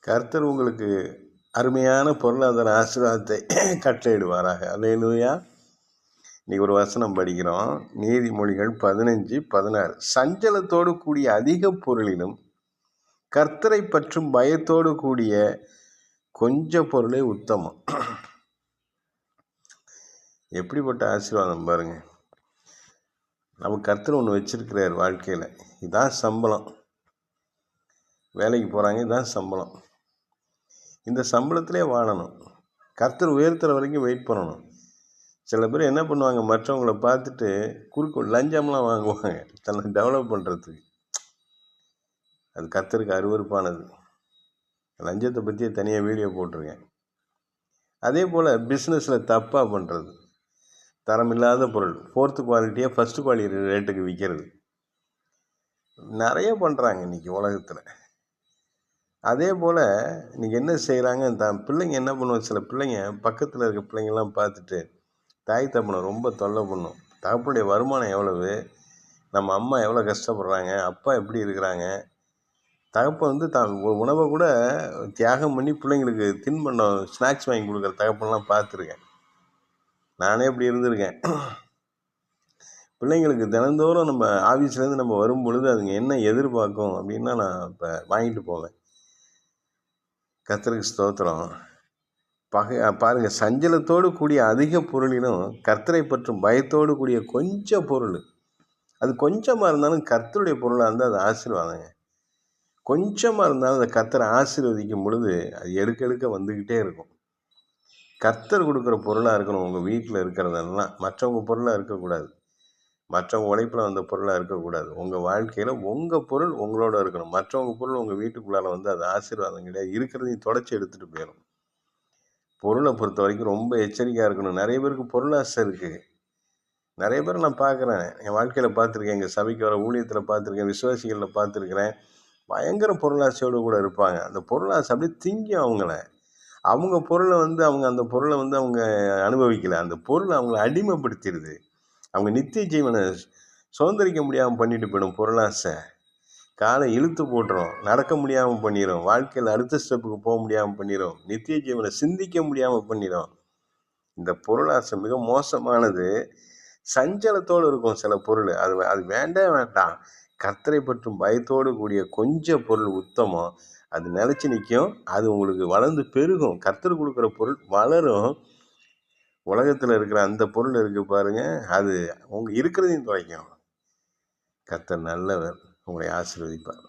கர்த்தர் உங்களுக்கு அருமையான பொருளாதார ஆசீர்வாதத்தை கட்டளையிடுவாராக. அல்லேலூயா. இன்னைக்கு ஒரு வசனம் படிக்கிறோம். நீதிமொழிகள் 15:16. சஞ்சலத்தோடு கூடிய அதிக பொருளிலும் கர்த்தரை பற்றும் பயத்தோடு கூடிய கொஞ்ச பொருளே உத்தமம். எப்படிப்பட்ட ஆசீர்வாதம் பாருங்க. நமக்கு கர்த்தர் ஒன்று வச்சிருக்கிறார் வாழ்க்கையில். இதான் சம்பளம். வேலைக்கு போகிறாங்க, இதான் சம்பளம். இந்த சம்பளத்திலே வாழணும். கர்த்தர் உயர்த்துற வரைக்கும் வெயிட் பண்ணணும். சில பேர் என்ன பண்ணுவாங்க, மற்றவங்கள பார்த்துட்டு லஞ்சம்லாம் வாங்குவாங்க தன்னை டெவலப் பண்ணுறதுக்கு. அது கர்த்தருக்கு அருவருப்பானது. லஞ்சத்தை பற்றியே தனியாக வீடியோ போட்டிருக்கேன். அதே போல் பிஸ்னஸில் தப்பாக பண்ணுறது, தரமில்லாத பொருள் 4th குவாலிட்டியை 1st குவாலிட்டி ரேட்டுக்கு விற்கிறது, நிறைய பண்ணுறாங்க இன்றைக்கி உலகத்தில். அதே போல் இன்றைக்கி என்ன செய்கிறாங்க, பிள்ளைங்க என்ன பண்ணுவோம், சில பிள்ளைங்க பக்கத்தில் இருக்க பிள்ளைங்கள்லாம் பார்த்துட்டு தாய் தகப்பனை ரொம்ப தொல்லை பண்ணும். தகப்பனுடைய வருமானம் எவ்வளவு, நம்ம அம்மா எவ்வளோ கஷ்டப்படுறாங்க, அப்பா எப்படி இருக்கிறாங்க. தகப்பன் வந்து உணவை கூட தியாகம் பண்ணி பிள்ளைங்களுக்கு தின்பண்டம் ஸ்நாக்ஸ் வாங்கி கொடுக்குற தகப்பன்லாம் பார்த்துருக்கேன். நானே இப்படி இருந்திருக்கேன். பிள்ளைங்களுக்கு தினந்தோறும் நம்ம ஆஃபீஸ்லேருந்து நம்ம வரும் பொழுது அதுங்க என்ன எதிர்பார்க்கும் அப்படின்னா நான் இப்போ வாங்கிட்டு போவேன். கர்த்தருக்கு ஸ்தோத்திரம். பாருங்கள், சஞ்சலத்தோடு கூடிய அதிக பொருளிலும் கர்த்தரை பற்றும் பயத்தோடு கூடிய கொஞ்சம் பொருள், அது கொஞ்சமாக இருந்தாலும் கர்த்தருடைய பொருளாக இருந்தால் அது ஆசீர்வாதங்க. கொஞ்சமாக இருந்தாலும் அந்த கர்த்தரை ஆசீர்வதிக்கும் பொழுது அது எடுக்க வந்துக்கிட்டே இருக்கும். கர்த்தர் கொடுக்குற பொருளாக இருக்கணும் உங்கள் வீட்டில் இருக்கிறதெல்லாம். மற்றவங்க பொருளாக இருக்கக்கூடாது, மற்றவங்க உழைப்பில் வந்த பொருளாக இருக்கக்கூடாது. உங்கள் வாழ்க்கையில் உங்கள் பொருள் உங்களோட இருக்கணும். மற்றவங்க பொருள் உங்கள் வீட்டுக்குள்ளால் வந்து அது ஆசீர்வாதம் கிடையாது, இருக்கிறதையும் தொடச்சி எடுத்துகிட்டு போயிடும். பொருளை பொறுத்த வரைக்கும் ரொம்ப எச்சரிக்கையாக இருக்கணும். நிறைய பேருக்கு பொருளாசை இருக்குது. நிறைய பேர் நான் பார்க்குறேன், என் வாழ்க்கையில் பார்த்துருக்கேன், எங்கள் சபைக்கு வர ஊழியத்தில் பார்த்துருக்கேன், விசுவாசிகளில் பார்த்துருக்கிறேன். பயங்கர பொருளாசையோடு கூட இருப்பாங்க. அந்த பொருளாசை அப்படியே திங்கும் அவங்கள. அவங்க பொருளை வந்து அந்த பொருளை வந்து அவங்க அனுபவிக்கலை, அந்த பொருளை அவங்கள அடிமைப்படுத்திடுது. அவங்க நித்திய ஜீவனை சுதந்திரிக்க முடியாமல் பண்ணிட்டு போயிடும். பொருளாசை காலை இழுத்து போட்டுரும், நடக்க முடியாமல் பண்ணிடும், வாழ்க்கையில் அடுத்த ஸ்டெப்புக்கு போக முடியாமல் பண்ணிடும், நித்திய ஜீவனை சிந்திக்க முடியாமல் பண்ணிடும். இந்த பொருளாசை மிக மோசமானது. சஞ்சலத்தோடு இருக்கும் சில பொருள், அது வேண்டாம். கர்த்தரை பற்றும் பயத்தோடு கூடிய கொஞ்சம் பொருள் உத்தமம். அது நிலச்சி நிற்கும், அது உங்களுக்கு வளர்ந்து பெருகும். கர்த்தர் கொடுக்குற பொருள் வளரும். உலகத்தில் இருக்கிற அந்த பொருள் இருக்குது பாருங்கள், அது உங்கள் இருக்கிறதையும் துவைக்கும். கர்த்தர் நல்லவர், உங்களை ஆசீர்வதிப்பார்.